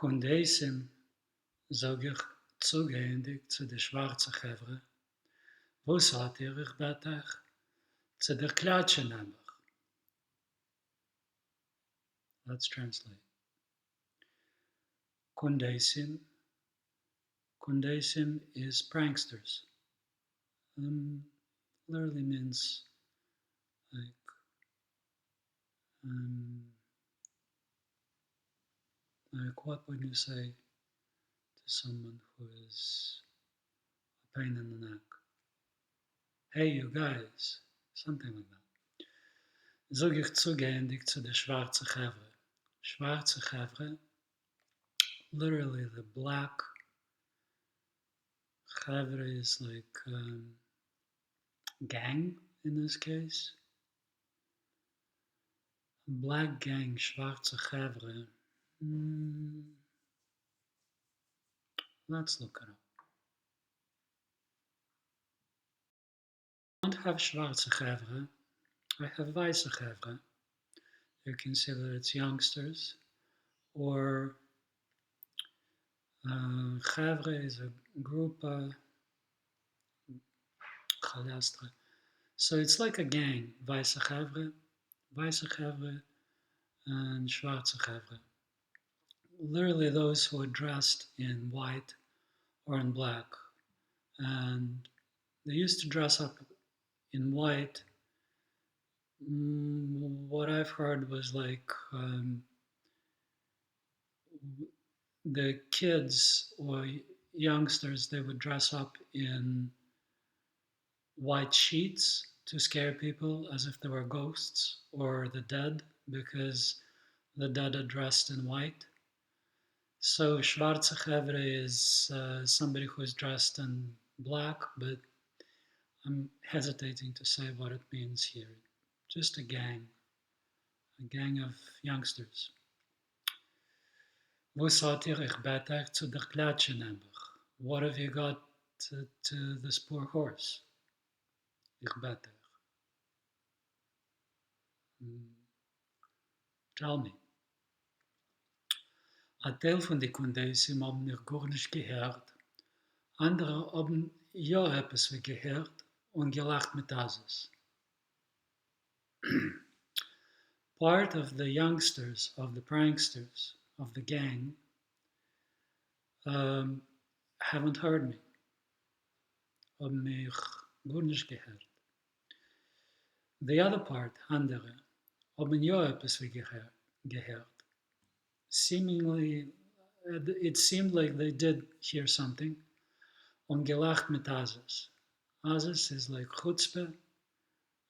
Kondeisim sag ich zugehändig zu der schwarzen Chevre, was hat ich betach zu der Kliatshe nämlich. Let's translate. Kondeisim is pranksters. Um, literally means like um, like what would you say to someone who is a pain in the neck? Hey, you guys, something like that. Sag ich zugehändig zu der schwarzen Chevre. Schwarze Chevre, literally the black Chavre is like gang in this case. Black gang, schwarze Chavre. Let's look it up. I don't have schwarze Chavre. I have weiße Chavre. You can see that it's youngsters. Or Chavre is a group, Chalastre. So it's like a gang. Weiße Chavre, and schwarze Chavre. Literally those who are dressed in white or in black. And they used to dress up in white. What I've heard was like the kids or youngsters, they would dress up in white sheets to scare people as if they were ghosts or the dead, because the dead are dressed in white. So Schwarze Chevre is somebody who is dressed in black, but I'm hesitating to say what it means here. Just a gang of youngsters. Was hat ich betach zu der Kliatshe nämlich? What have you got to this poor horse? Ich betach. Tell me. Ein Teil von den Kondeisim haben mich gar nicht gehört. Andere haben ja etwas gehört und gelacht mit alles. Part of the youngsters, of the pranksters, of the gang, haven't heard me. Haben mich gar nicht gehört. The other part, andere, haben ja etwas gehört. Seemingly, it seemed like they did hear something. Und gelacht mit Azes. Azes is like chutzpah,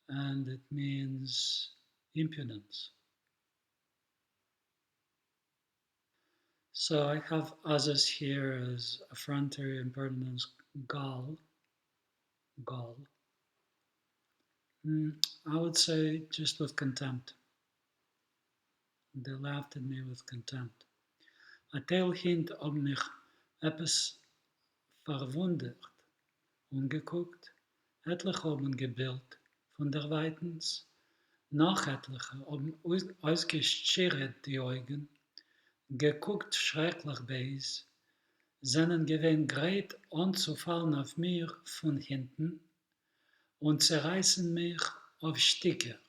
and it means impudence. So I have Azes here as effrontery, impertinence, gal. I would say just with contempt. They laughed at me with contempt. A teil hint ob mich etwas verwundert und geguckt, etliche haben gebildet von der Weitens, noch etliche haben ausgeschirrt die Augen, geguckt schrecklich beis, seinen gewinn greit anzufallen auf mir von hinten und zerreißen mich auf Stücke.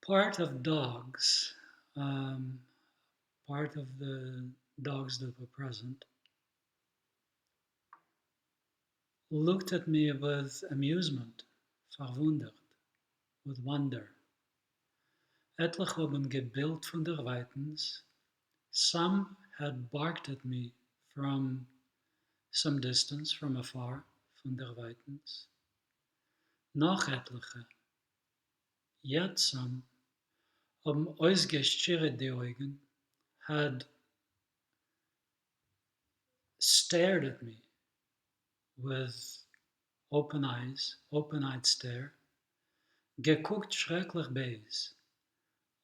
Part of dogs, part of the dogs that were present, looked at me with amusement, verwundert, with wonder. Etlich haben gebildet von der Weitens. Some had barked at me from some distance, from afar, von der Weitens. Noch etliche, yet some, haben ausgeschirrt die Augen, had stared at me with open eyes, open-eyed stare, geguckt schrecklich beis,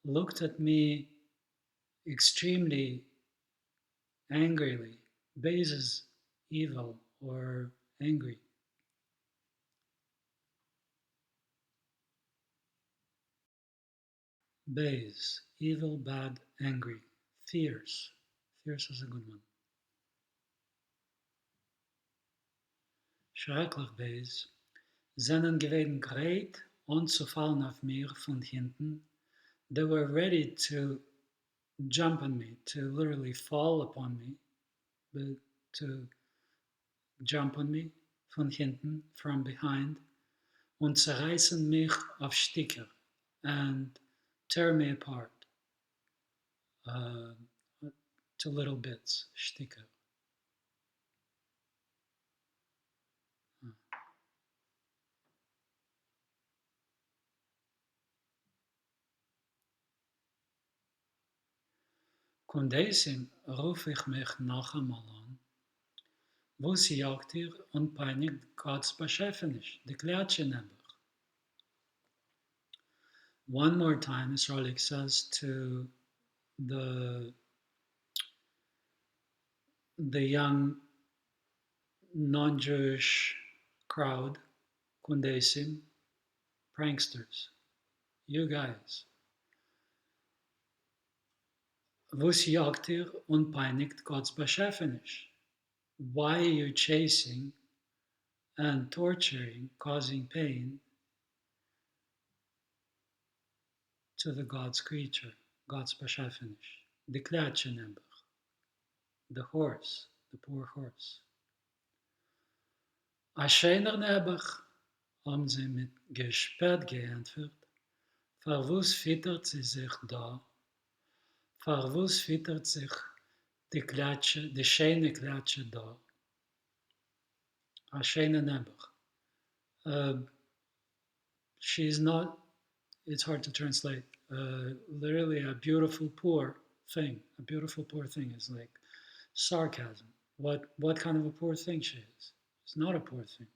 looked at me extremely angrily. Beis is evil or angry. Bays, evil, bad, angry. Fierce. Fierce is a good one. Schrecklich Bays. Seinen gewesen great anzufallen auf mir von hinten. They were ready to jump on me, to literally fall upon me, but to jump on me von hinten, from behind, und zerreißen mich auf Stücke and tear me apart uh, to little bits, Stücke. Kondeisim ruf ich mich noch einmal an, wo sie jagt ihr und peinigt Gottes Beschäftignis, die Kliatshe nämlich. One more time, Israelik says to the young non-Jewish crowd, Kundesim, pranksters, you guys, was jagt ihr und peinigt Gottes Beschäftignis? Why are you chasing and torturing, causing pain to the God's creature, God's Beschäftignis? The Kliatshe Nebuch, the horse, the poor horse. A scheiner Nebuch, haben sie mit Gespött geantwortet. Verwus füttert sie sich da? Verwus füttert sich die Klatsche, die schöne Klatsche da? A schöne Nebuch. She's not, it's hard to translate. Literally a beautiful poor thing. A beautiful poor thing is like sarcasm. What kind of a poor thing she is? It's not a poor thing.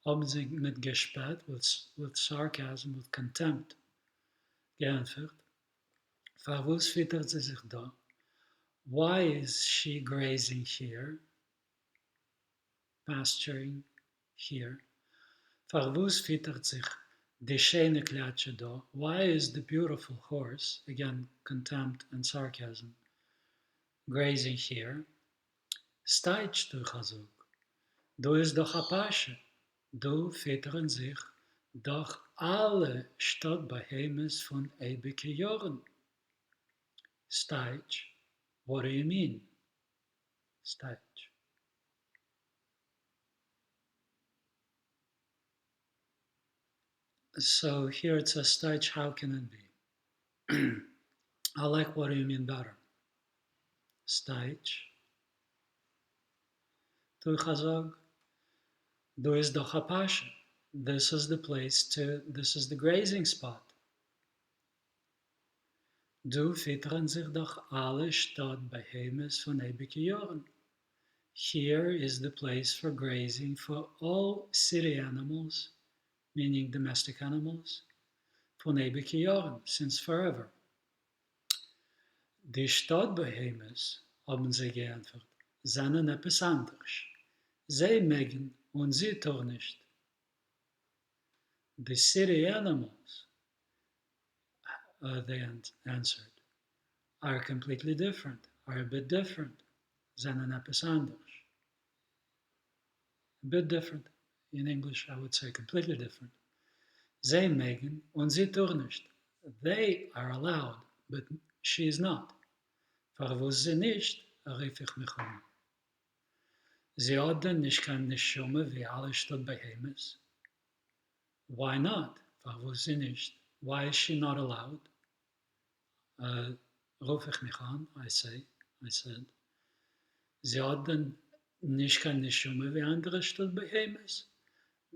Haben sie mit Gespött, with sarcasm, with contempt geantwortet. Verwus füttert sie sich da? Why is she grazing here, pasturing here? Verwus füttert sich die schöne Klatsche da? Why is the beautiful horse, again contempt and sarcasm, grazing here? Steitsch du Chazuk, du ist doch a Pasche, du füttern sich doch alle Stadtbehemoths von ewige Jahren. Steitsch, what do you mean? Steitsch. So here it says Steitsch, how can it be? I like what do you mean better. Steitsch. Tu chazog. Du is doch a pasha. This is the place to, this is the grazing spot. Du füttern sich doch alle Stadtbehemoths von ewige Jahren. Here is the place for grazing for all city animals, meaning domestic animals, von ewige Jahren, since forever. Die Stadtbehemoths, haben sie geantwortet, seien etwas anderes. Sie mögen und sie tun nicht. The city animals, they answered, are completely different, are a bit different. Seien etwas anderes. A bit different. In English, I would say completely different. Sie mögen und sie tun nicht. They are allowed, but she is not. Verwus sie nicht, rief ich mich um. Sie hatten nicht kein Neschumme wie alle Stadtbehemoths. Why not? Verwus sie nicht. Why is she not allowed? Ruf ich mich an, I said. Sie hatten nicht kein Neschumme wie andere Stadtbehemoths.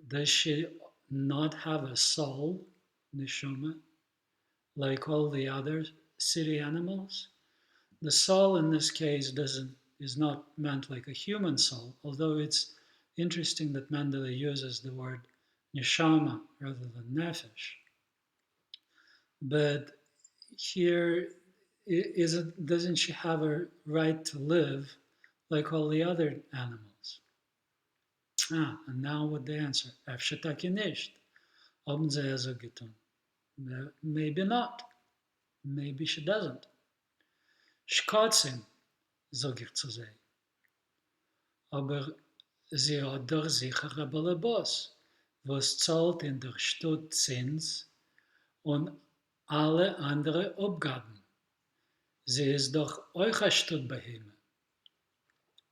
Does she not have a soul, Neshama, like all the other city animals? The soul in this case is not meant like a human soul, although it's interesting that Mendele uses the word neshama rather than nefesh. But here, doesn't she have a right to live like all the other animals? And now what the answer? Efshetaki nicht. Haben sie also getan? Maybe not. maybe she doesn't. Schkatzim, sag ich zu sie. Aber sie hat doch sicher ein Ballerboss, was zahlt in der Stadt Zins und alle andere Abgaben. Sie ist doch euch ein Stadtbeheime.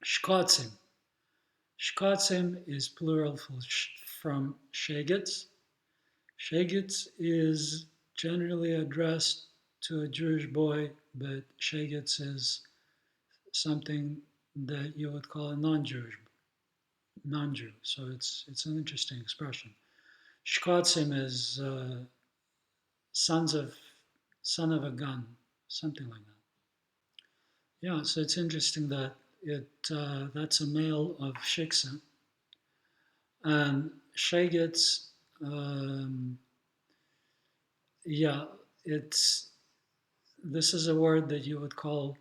Schkatzim. Schkatzim is plural from shegets. Shegets is generally addressed to a Jewish boy, but shegets is something that you would call a non-Jew. So it's an interesting expression. Shkatzim is son of a gun, something like that. Yeah, so it's interesting that that's a male of shiksa, and shegets. This is a word that you would call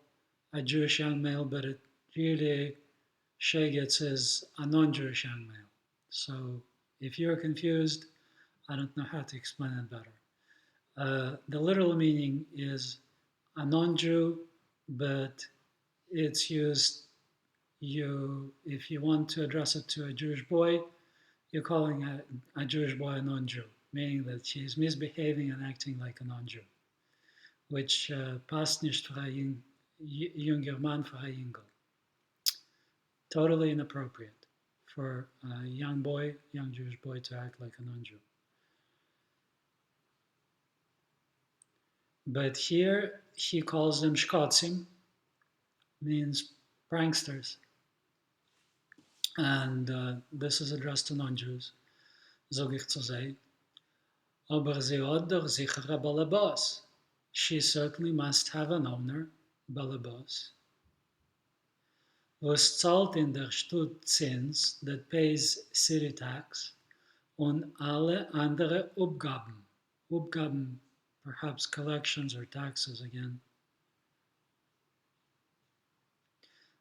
a Jewish young male, but it really shegets is a non-Jewish young male. So if you're confused, I don't know how to explain it better. The literal meaning is a non-Jew, but it's used if you want to address it to a Jewish boy, you're calling a Jewish boy a non-Jew, meaning that she's misbehaving and acting like a non-Jew, which passt nicht für ein junger Mann, für ein Jüngel. Totally inappropriate for a young Jewish boy to act like a non-Jew. But here he calls them shkatzim, means pranksters. And this is addressed to non-Jews, sag ich zu sein. Aber sie hat doch sicher ein Ballerboss. She certainly must have an owner, Ballerboss. Was zahlt in der Stadt Zins, that pays city tax, und alle andere Abgaben. Abgaben, perhaps collections or taxes again.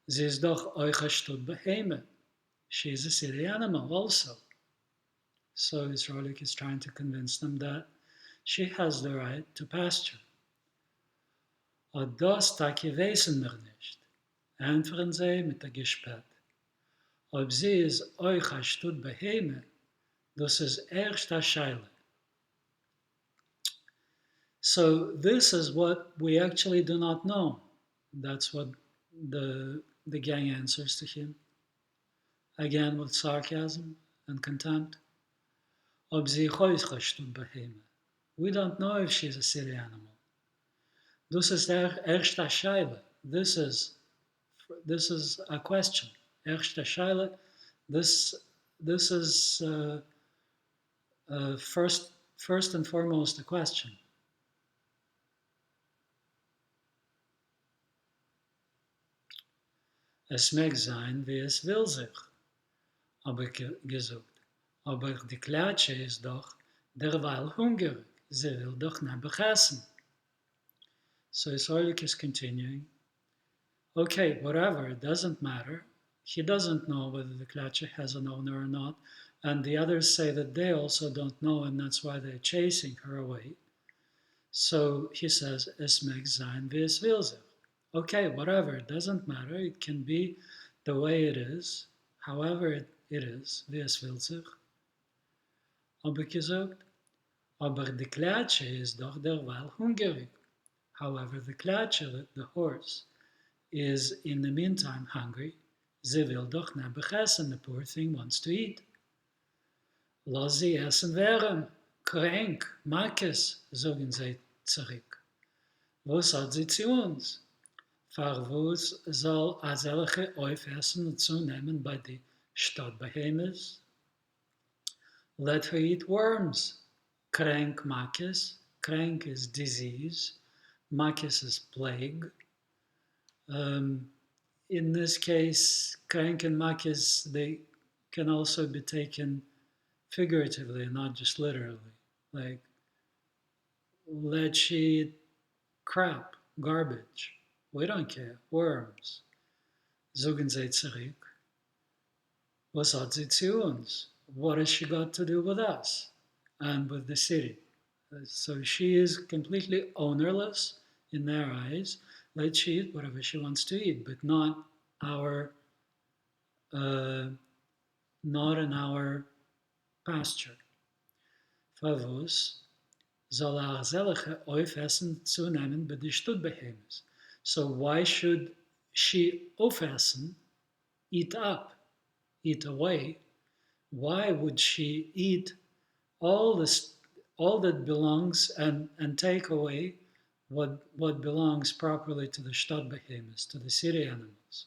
Sie ist doch euch ein Stadtbeheime. She is a city animal also. So Israelik is trying to convince them that she has the right to pasture. Und das takke wissen wir nicht. Antworten sie mit der Gespät. Ob sie ist euch ein Stadtbeheime, das ist erst eine Scheile. So this is what we actually do not know. That's what the gang answers to him. Again with sarcasm and contempt. Ob sie euch ein Stadtbeheime. We don't know if she's a city animal. Das ist der erste Scheile. This is a question. Erste Scheile. This is first and foremost a question. Es mag sein, wie es will sich, habe ich gesagt. Aber die Kliatshe ist doch derweil hungrig. Sie will doch nicht begessen. So Israelik is continuing. Okay, whatever, it doesn't matter. He doesn't know whether the Kliatshe has an owner or not. And the others say that they also don't know, and that's why they're chasing her away. So he says, es mag sein, wie es will sich. Okay, whatever, it doesn't matter. It can be the way it is, however it is, wie es will sich. Habe ich gesagt, aber die Kliatshe ist doch derweil hungrig. However, the Kliatshe, the horse, is in the meantime hungry. Sie will doch nicht begessen, the poor thing wants to eat. Lass sie essen werden, krank, makes, sagen sie zurück. Was hat sie zu uns? Verwus soll a solche aufessen und zunehmen bei die Stadtbehemes? Let her eat worms. Krank makis. Krank is disease. Makis is plague. In this case, krank and makis, they can also be taken figuratively, not just literally. Like, let she eat crap, garbage. We don't care. Worms. Sagen sie zurück. Was hat sie zu uns? What has she got to do with us and with the city? So she is completely ownerless. in their eyes. Let she eat whatever she wants to eat, but our, uh, not in our pasture. Favus soll gesellige aufessen zunehmen bei die Stutbehemes. So why should she aufessen, eat up, eat away? Why would she eat all this, all that belongs, and take away what belongs properly to the Stadtbehemoths, to the city animals?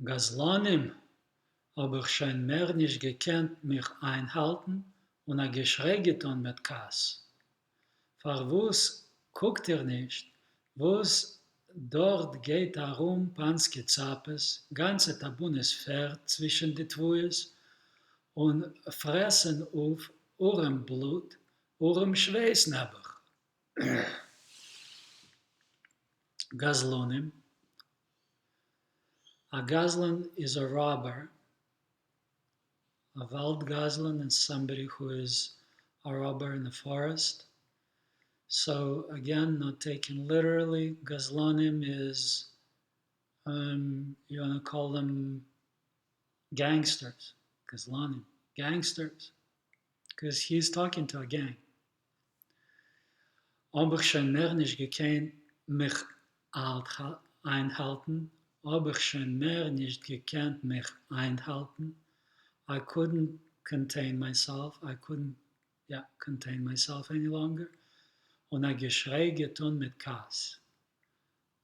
Gazlanim aber schon mehr nicht gekannt mich einhalten und a Geschrei getan mit Kass. Vor was guckt nicht, was dort geht herum Panske Zapes, ganze Tabunes Pferd zwischen die Twues und fressen auf eurem Blut, eurem Schweißnebber. Gazlonim. A Gazlan is a robber. A Waldgazlan is somebody who is a robber in the forest. So again, not taken literally, Gazlanim is, you want to call them gangsters. Gazlanim, gangsters, because he's talking to a gang. Aber schon mehr nicht gekannt mich einhalten. Aber schon mehr nicht gekannt mich einhalten. I couldn't contain myself. I couldn't, contain myself any longer. Und ein Geschrei getan mit Kass.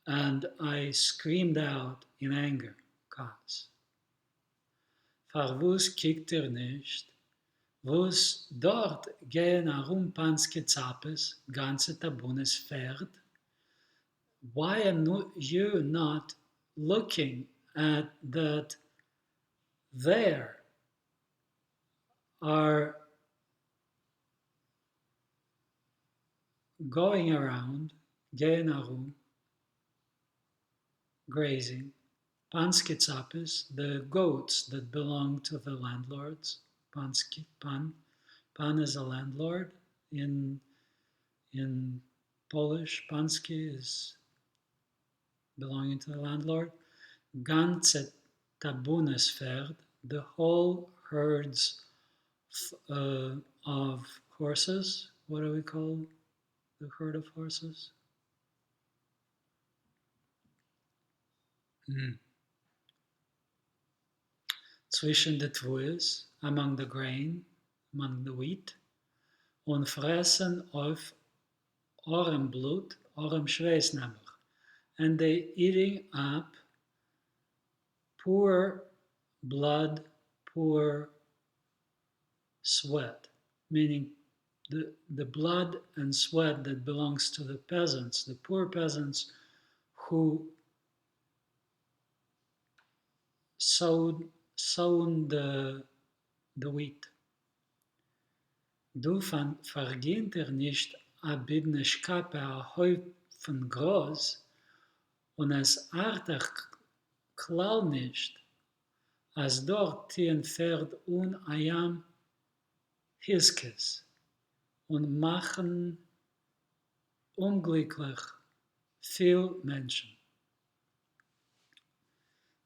And I screamed out in anger, Kass. Verwus kickt nicht, wus dort gehen herum Panske Zapes, ganze Tabunes Pferd. Why are you not looking at that there are going around, gehen herum, grazing, Panske Zapes, the goats that belong to the landlords. Panski, Pan is a landlord. In Polish, Panski is belonging to the landlord. Ganze Tabunes Pferd, the whole herds of horses. What do we call the herd of horses? Zwischen the Twues, among the grain, among the wheat, und fressen auf eurem Blut, eurem Schweißnebber. And they eating up poor blood, poor sweat, meaning the blood and sweat that belongs to the peasants, the poor peasants who sown the wheat. Du vergehnt nicht a Bidnischkape a Häufen groß, und es artig klar nicht, als dort tieren Pferd und Ayam Hiskes und machen unglücklich viel Menschen.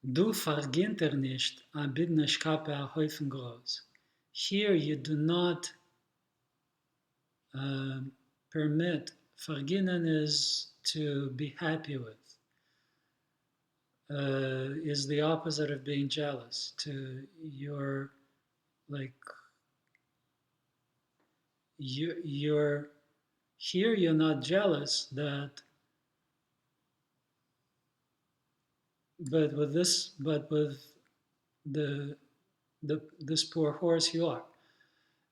Du vergehnt nicht a Bidnischkape a Häufen groß. Here you do not permit. Vergehen is to be happy with. Is the opposite of being jealous. You're here. You're not jealous that, but with this poor horse you are.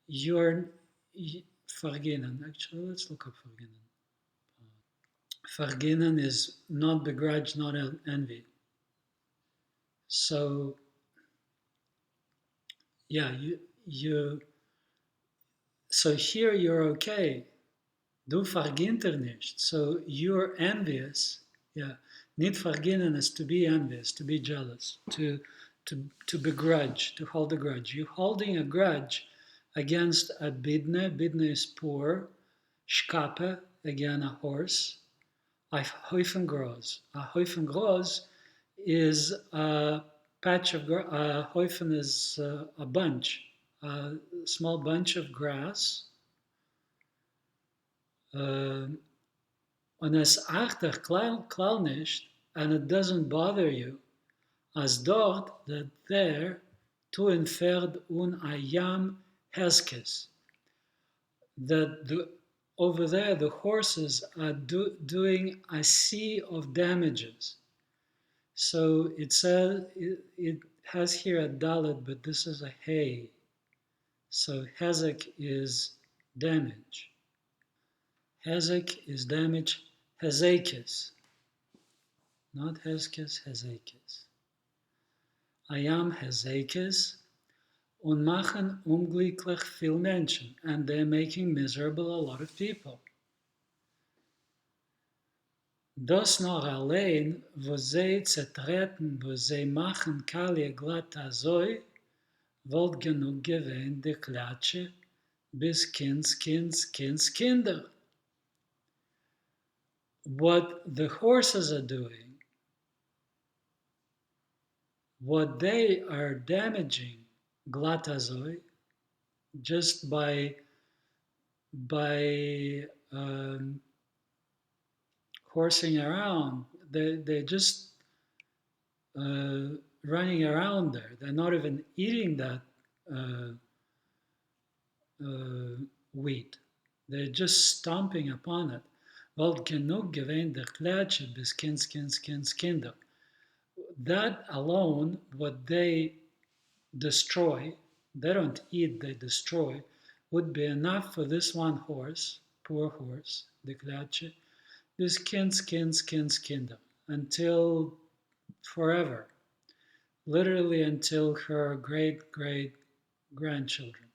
You're vergehen. Actually, let's look up vergehen. Vergehen is not begrudge, not envy. So, so here you're okay. Du vergehnt nicht. So you're envious. Nicht vergehen is to be envious, to be jealous, to begrudge, to hold a grudge. You're holding a grudge against a bidne. Bidne is poor. Schkape, again a horse. A Heufengros. A Heufengros is a patch of grass. A Heufen is a bunch, a small bunch of grass. Uh, Und es achtet klar nicht, and it doesn't bother you, as dort, that there, tu entfernt un ayam heskes, that over there the horses are doing a sea of damages. So it says, it has here a dalet, but this is a hay. So hezek is damage. Hezek is damage. Hezekes. Not Heskes, Hezekes. Ayam Hezekes und machen unglücklich viel Menschen, and they're making miserable a lot of people. Das noch allein, wo sie zertreten, wo sie machen Kalje glatt azoi, wollt genug gewähnt die Kliatshe bis Kinder. What the horses are doing, what they are damaging glatt azoi, just by horsing around. They're just running around there. They're not even eating that uh, wheat. They're just stomping upon it. Weil genug gewähnt der Kliatshe bis Kinder. That alone, what they destroy, they don't eat, they destroy, would be enough for this one horse, poor horse, the Kliatshe, this Kinder, until forever, literally until her great grandchildren,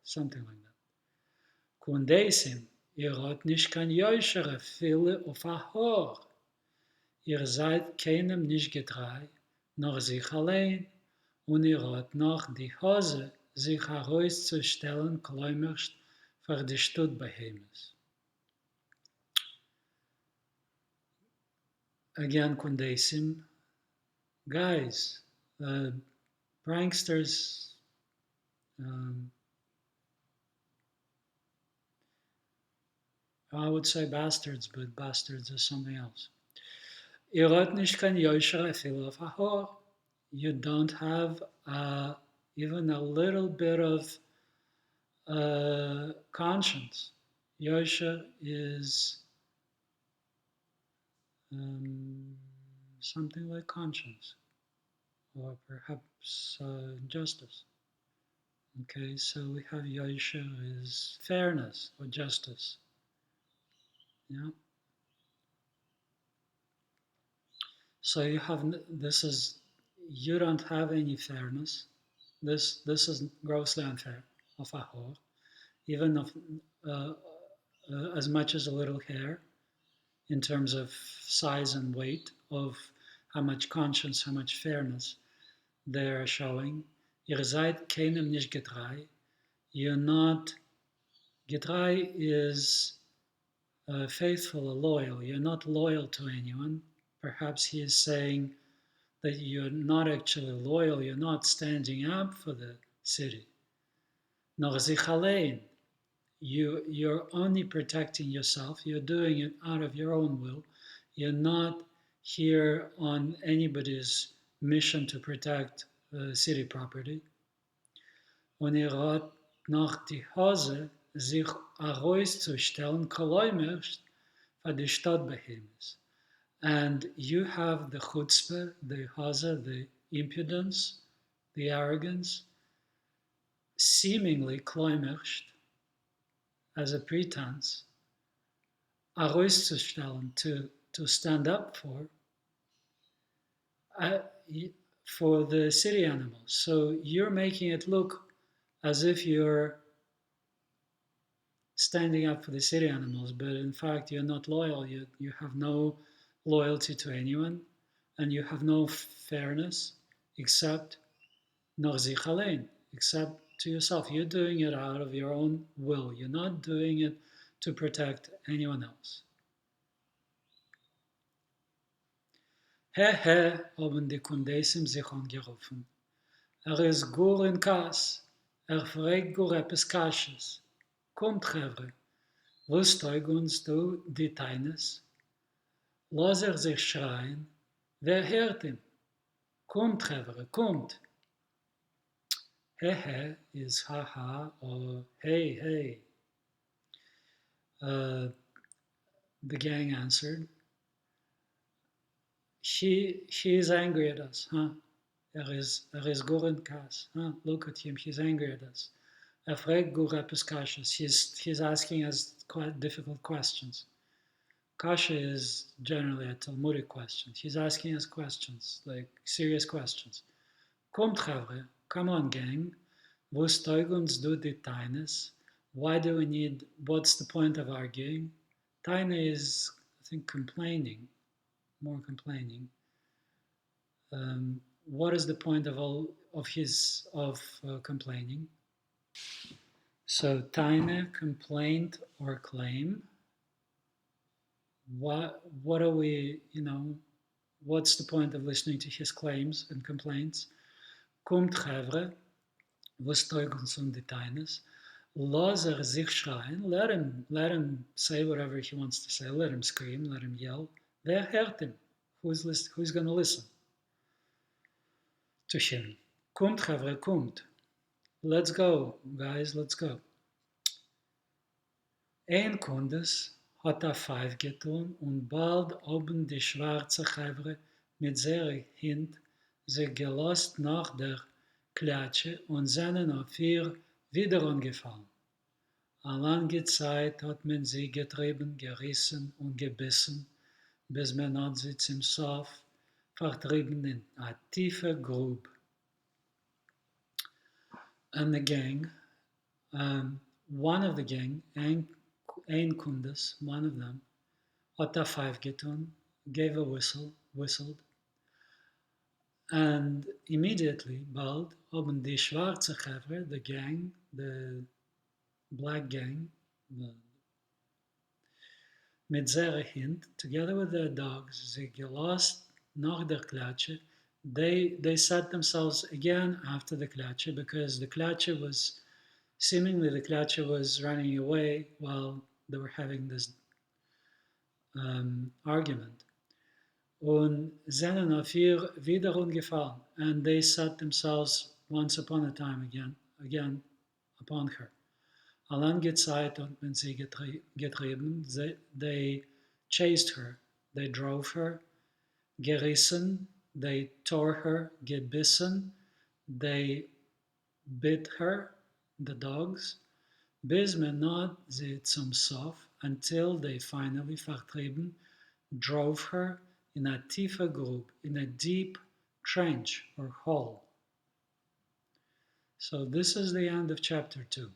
something like that. Kundesim, ihr hat nicht kein Joichere viele auf a Hor. Ihr seid keinem nicht getreu, noch sich allein, und ihr hat noch die Hose, sich herauszustellen, kläumerst für die Stuttbehemes. Again, Kundesim, guys, pranksters, I would say bastards, but bastards is something else. You don't have even a little bit of conscience. Yosha is something like conscience, or perhaps justice. Okay, so we have Yosha is fairness or justice. Yeah. So you have you don't have any fairness. This is grossly unfair of a whore, even of uh, as much as a little hair in terms of size and weight of how much conscience, how much fairness they are showing. Ihr seid keinem nicht getreu. You're not getreu is faithful or loyal. You're not loyal to anyone. Perhaps he is saying that you're not actually loyal, you're not standing up for the city. Noch sich allein. You're only protecting yourself. You're doing it out of your own will. You're not here on anybody's mission to protect city property. Und hat noch die Hose, sich herauszustellen, kolomisch für die Stadtbehemoth. And you have the chutzpah, the haza, the impudence, the arrogance, seemingly kloimerscht, as a pretense, herauszustellen, to stand up uh, for the city animals. So you're making it look as if you're standing up for the city animals, but in fact you're not loyal. You have no loyalty to anyone, and you have no fairness except noch sich allein, except to yourself. You're doing it out of your own will. You're not doing it to protect anyone else. He he, haben die Kundesim sich angerufen. Ist gur in Kas. Fragt gur etwas Kasches. Kommt, Chevre, was teug uns du die Teines? Lass sich schreien. Wer hört ihm? Kommt, Chevre, kommt. He he is ha ha or hey hey. The gang answered. She is angry at us, huh? Er is Goren Kas, huh? Look at him, he's angry at us. Fragt gur etwas Kasches. He's asking us quite difficult questions. Kasha is generally a Talmudic question. He's asking us questions, like serious questions. Kommt, Chavre, come on, gang. Wos teug uns du die Taines? Why do we need, what's the point of arguing? Taine is, I think, complaining, more complaining. What is the point of all of his, complaining? So, Taine, complaint or claim. What are we, what's the point of listening to his claims and complaints? Kommt, Chavre, was teug uns die Taines? Lass sich schreien, let him say whatever he wants to say, let him scream, let him yell. Wer hört him? Who's going to listen to him? Kommt, Chavre, kommt. Let's go, guys, let's go. Ein Kundes hat a 5 getun und bald oben die schwarze Chavre mit sehr Hint sich gelost nach der Kliatsche und seinen auf ihr wieder angefallen. A lange Zeit hat man sie getrieben, gerissen und gebissen, bis man hat sie zum Sof vertrieben in a tiefe Grube. And the gang, one of the gang, ein Kundes, one of them, hat a 5 getun, gave a whistled, and immediately, bald, haben die schwarze Chavre, the gang, the black gang, mit sehr Hint, together with their dogs, they lost nach der Kliatsche. They set themselves again after the Kliatsche because the Kliatsche was, seemingly the Kliatsche was running away while they were having this argument. Und seinen auf ihr wieder umgefallen, and they set themselves once upon a time again upon her. A lange Zeit hat man sie getrieben, they chased her, they drove her, gerissen, they tore her, gebissen, they bit her, the dogs, bis man not sie zum Sof, until they finally vertrieben, drove her in a tiefe Grube, in a deep trench or hole. So this is the end of chapter 2.